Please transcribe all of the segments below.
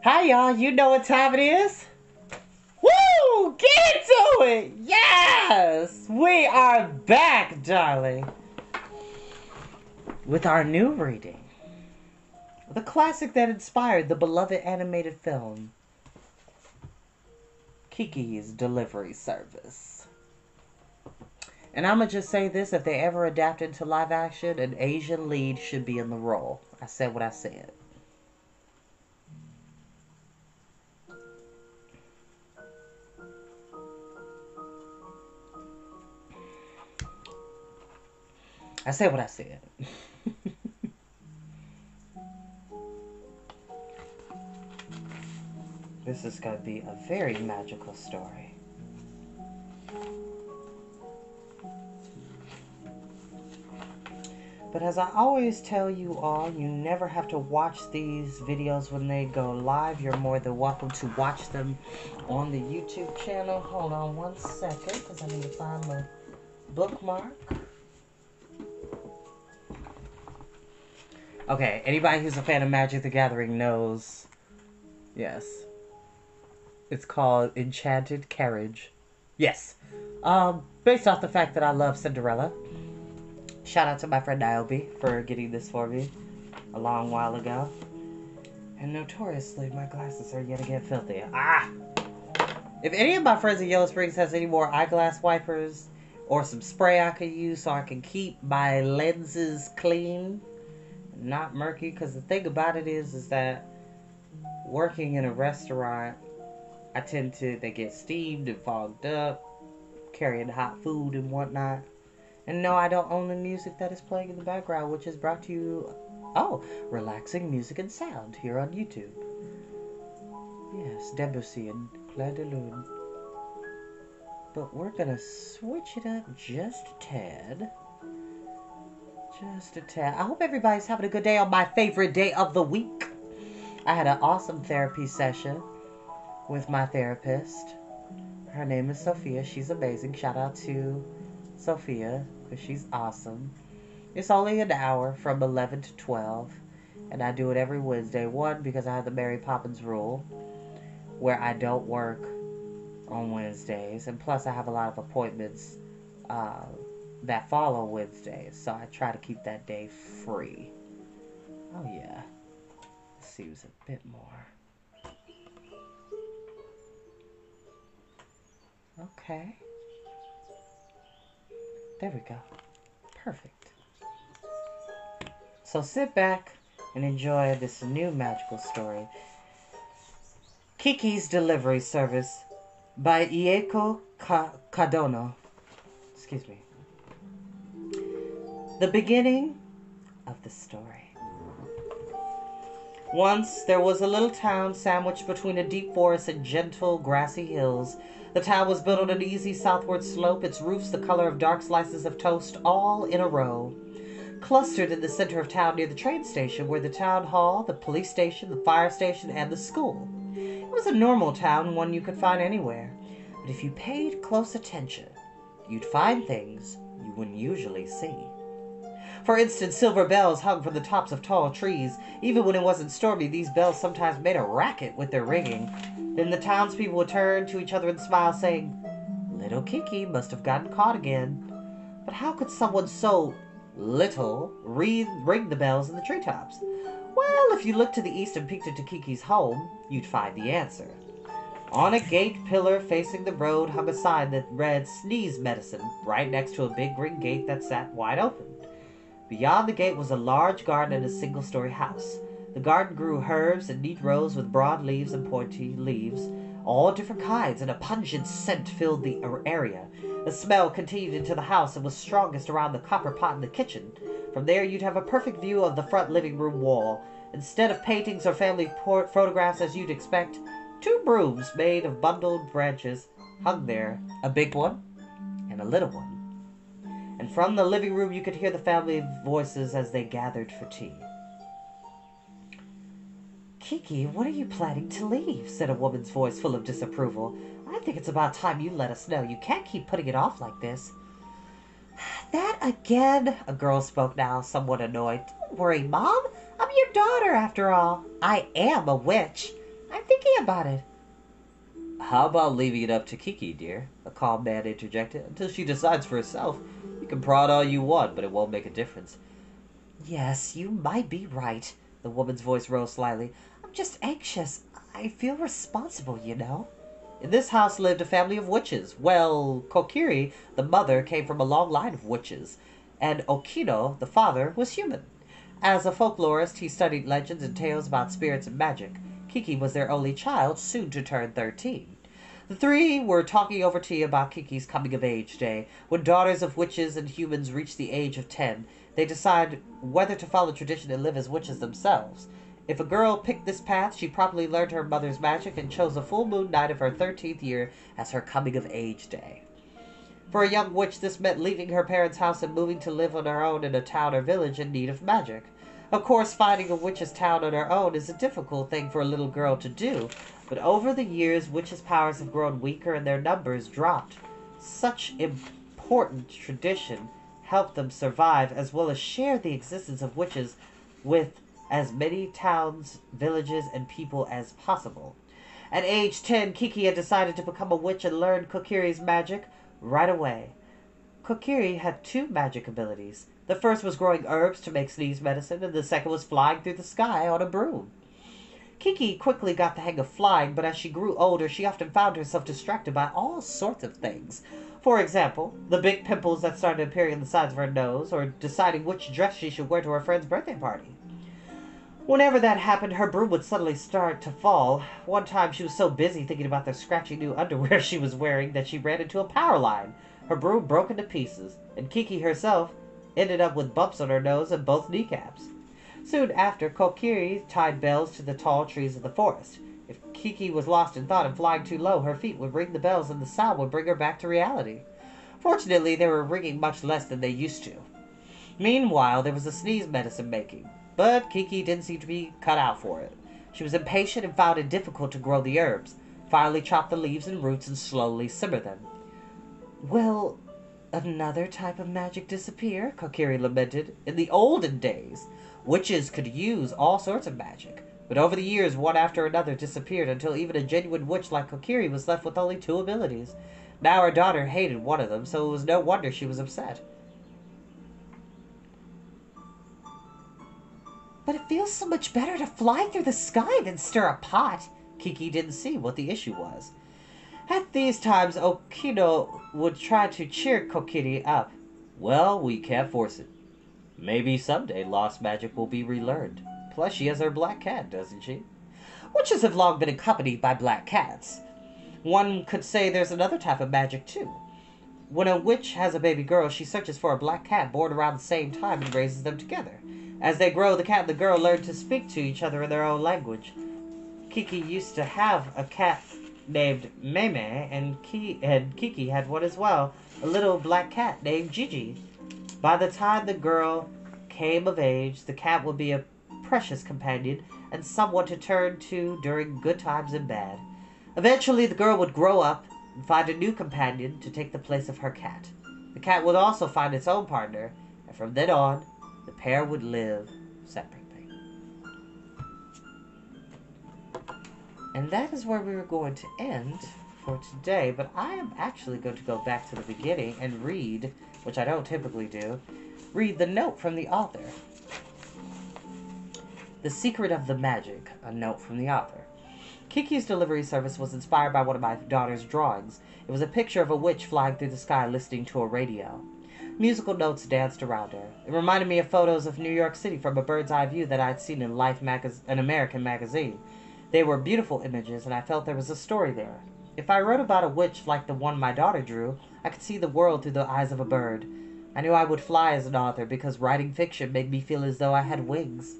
Hi, y'all. You know what time it is? Woo! Get into it! Yes! We are back, darling, with our new reading. The classic that inspired the beloved animated film, Kiki's Delivery Service. And I'm going to just say this, if they ever adapt into live action, an Asian lead should be in the role. I said what I said. I said what I said. This is going to be a very magical story. But as I always tell you all, you never have to watch these videos when they go live. You're more than welcome to watch them on the YouTube channel. Hold on one second, because I need to find my bookmark. Okay, anybody who's a fan of Magic the Gathering knows, yes, it's called Enchanted Carriage. Yes, based off the fact that I love Cinderella. Shout out to my friend Niobe for getting this for me a long while ago. And notoriously, my glasses are yet again filthy. If any of my friends in Yellow Springs has any more eyeglass wipers or some spray I could use so I can keep my lenses clean, not murky, because the thing about it is that working in a restaurant, they get steamed and fogged up, carrying hot food and whatnot. And no, I don't own the music that is playing in the background, which is brought to you, relaxing music and sound here on YouTube. Yes, Debussy and Clair de Lune. But we're going to switch it up just a tad. Just a tad. I hope everybody's having a good day on my favorite day of the week. I had an awesome therapy session with my therapist. Her name is Sophia. She's amazing. Shout out to Sophia, because she's awesome. It's only an hour from 11 to 12, and I do it every Wednesday. One, because I have the Mary Poppins rule, where I don't work on Wednesdays, and plus I have a lot of appointments that fall on Wednesdays, so I try to keep that day free. Oh yeah, let's use a bit more. Okay. There we go. Perfect. So sit back and enjoy this new magical story. Kiki's Delivery Service by Eiko Kadono. Excuse me. The beginning of the story. Once there was a little town sandwiched between a deep forest and gentle grassy hills. The town was built on an easy southward slope, its roofs the color of dark slices of toast, all in a row. Clustered in the center of town near the train station were the town hall, the police station, the fire station, and the school. It was a normal town, one you could find anywhere. But if you paid close attention, you'd find things you wouldn't usually see. For instance, silver bells hung from the tops of tall trees. Even when it wasn't stormy, these bells sometimes made a racket with their ringing. Then the townspeople would turn to each other and smile, saying, "Little Kiki must have gotten caught again." But how could someone so little ring the bells in the treetops? Well, if you looked to the east and peeked into Kiki's home, you'd find the answer. On a gate pillar facing the road hung a sign that read "Sneeze Medicine," right next to a big green gate that sat wide open. Beyond the gate was a large garden and a single-story house. The garden grew herbs in neat rows with broad leaves and pointy leaves, all different kinds, and a pungent scent filled the area. The smell continued into the house and was strongest around the copper pot in the kitchen. From there you'd have a perfect view of the front living room wall. Instead of paintings or family photographs as you'd expect, 2 brooms made of bundled branches hung there, a big one and a little one. And from the living room you could hear the family voices as they gathered for tea. "Kiki, when are you planning to leave?" said a woman's voice full of disapproval. "I think it's about time you let us know. You can't keep putting it off like this." "That again?" A girl spoke now, somewhat annoyed. "Don't worry, Mom. I'm your daughter, after all." "I am a witch." I'm thinking about it. How about leaving it up to Kiki, dear? A calm man interjected. Until she decides for herself. You can prod all you want, but it won't make a difference. Yes, you might be right. The woman's voice rose slightly. I'm just anxious. I feel responsible, you know. In this house lived a family of witches. Well, Kokiri, the mother, came from a long line of witches, and Okino, the father, was human. As a folklorist, he studied legends and tales about spirits and magic. Kiki was their only child, soon to turn 13. The three were talking over tea about Kiki's coming of age day. When daughters of witches and humans reach the age of 10, they decide whether to follow tradition and live as witches themselves. If a girl picked this path, she probably learned her mother's magic and chose the full moon night of her 13th year as her coming of age day. For a young witch, this meant leaving her parents' house and moving to live on her own in a town or village in need of magic. Of course, finding a witch's town on her own is a difficult thing for a little girl to do, but over the years, witches' powers have grown weaker and their numbers dropped. Such important tradition helped them survive, as well as share the existence of witches with as many towns, villages, and people as possible. At age 10, Kiki had decided to become a witch and learn Kokiri's magic right away. Kokiri had two magic abilities. The first was growing herbs to make sneeze medicine, and the second was flying through the sky on a broom. Kiki quickly got the hang of flying, but as she grew older, she often found herself distracted by all sorts of things. For example, the big pimples that started appearing on the sides of her nose, or deciding which dress she should wear to her friend's birthday party. Whenever that happened, her broom would suddenly start to fall. One time, she was so busy thinking about the scratchy new underwear she was wearing that she ran into a power line. Her broom broke into pieces, and Kiki herself ended up with bumps on her nose and both kneecaps. Soon after, Kokiri tied bells to the tall trees of the forest. If Kiki was lost in thought and flying too low, her feet would ring the bells and the sound would bring her back to reality. Fortunately, they were ringing much less than they used to. Meanwhile, there was a sneeze medicine making, but Kiki didn't seem to be cut out for it. She was impatient and found it difficult to grow the herbs. Finally chopped the leaves and roots and slowly simmer them. Will another type of magic disappear? Kokiri lamented. In the olden days, witches could use all sorts of magic, but over the years, one after another disappeared until even a genuine witch like Kokiri was left with only two abilities. Now her daughter hated one of them, so it was no wonder she was upset. But it feels so much better to fly through the sky than stir a pot. Kiki didn't see what the issue was. At these times, Okino would try to cheer Kokiri up. Well, we can't force it. Maybe someday lost magic will be relearned. Plus, she has her black cat, doesn't she? Witches have long been accompanied by black cats. One could say there's another type of magic, too. When a witch has a baby girl, she searches for a black cat born around the same time and raises them together. As they grow, the cat and the girl learn to speak to each other in their own language. Kiki used to have a cat named Meme, and Kiki had one as well, a little black cat named Gigi. By the time the girl came of age, the cat would be a precious companion and someone to turn to during good times and bad. Eventually, the girl would grow up and find a new companion to take the place of her cat. The cat would also find its own partner, and from then on, the pair would live separately. And that is where we were going to end for today, but I am actually going to go back to the beginning and read, which I don't typically do, read the note from the author. The Secret of the Magic, a note from the author. Kiki's delivery service was inspired by one of my daughter's drawings. It was a picture of a witch flying through the sky listening to a radio. Musical notes danced around her. It reminded me of photos of New York City from a bird's eye view that I had seen in Life an American magazine. They were beautiful images, and I felt there was a story there. If I wrote about a witch like the one my daughter drew, I could see the world through the eyes of a bird. I knew I would fly as an author because writing fiction made me feel as though I had wings.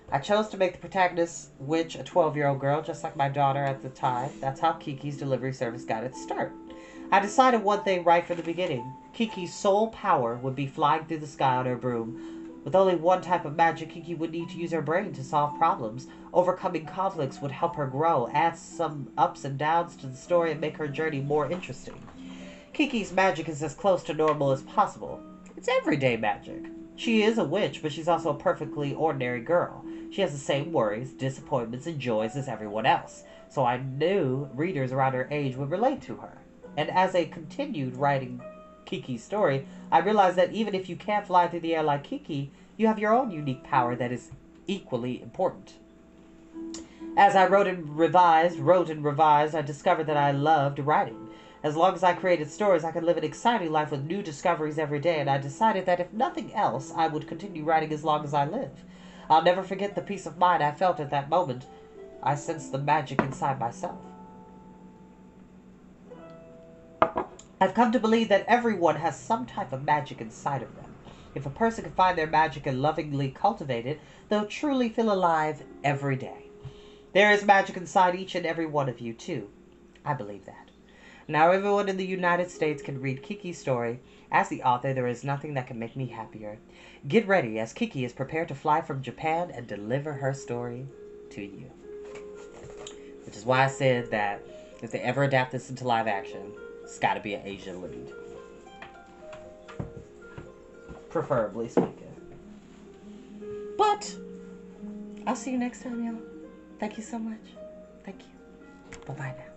I chose to make the protagonist witch a 12-year-old girl, just like my daughter at the time. That's how Kiki's delivery service got its start. I decided one thing right from the beginning. Kiki's sole power would be flying through the sky on her broom. With only one type of magic, Kiki would need to use her brain to solve problems. Overcoming conflicts would help her grow, add some ups and downs to the story, and make her journey more interesting. Kiki's magic is as close to normal as possible. It's everyday magic. She is a witch, but she's also a perfectly ordinary girl. She has the same worries, disappointments, and joys as everyone else, so I knew readers around her age would relate to her. And as I continued writing Kiki's story, I realized that even if you can't fly through the air like Kiki, you have your own unique power that is equally important. As I wrote and revised, I discovered that I loved writing. As long as I created stories, I could live an exciting life with new discoveries every day, and I decided that if nothing else, I would continue writing as long as I live. I'll never forget the peace of mind I felt at that moment. I sensed the magic inside myself. I've come to believe that everyone has some type of magic inside of them. If a person can find their magic and lovingly cultivate it, they'll truly feel alive every day. There is magic inside each and every one of you, too. I believe that. Now everyone in the United States can read Kiki's story. As the author, there is nothing that can make me happier. Get ready, as Kiki is prepared to fly from Japan and deliver her story to you. Which is why I said that if they ever adapt this into live action, it's got to be an Asian lead. Preferably speaking. But I'll see you next time, y'all. Thank you so much. Thank you. Bye-bye now.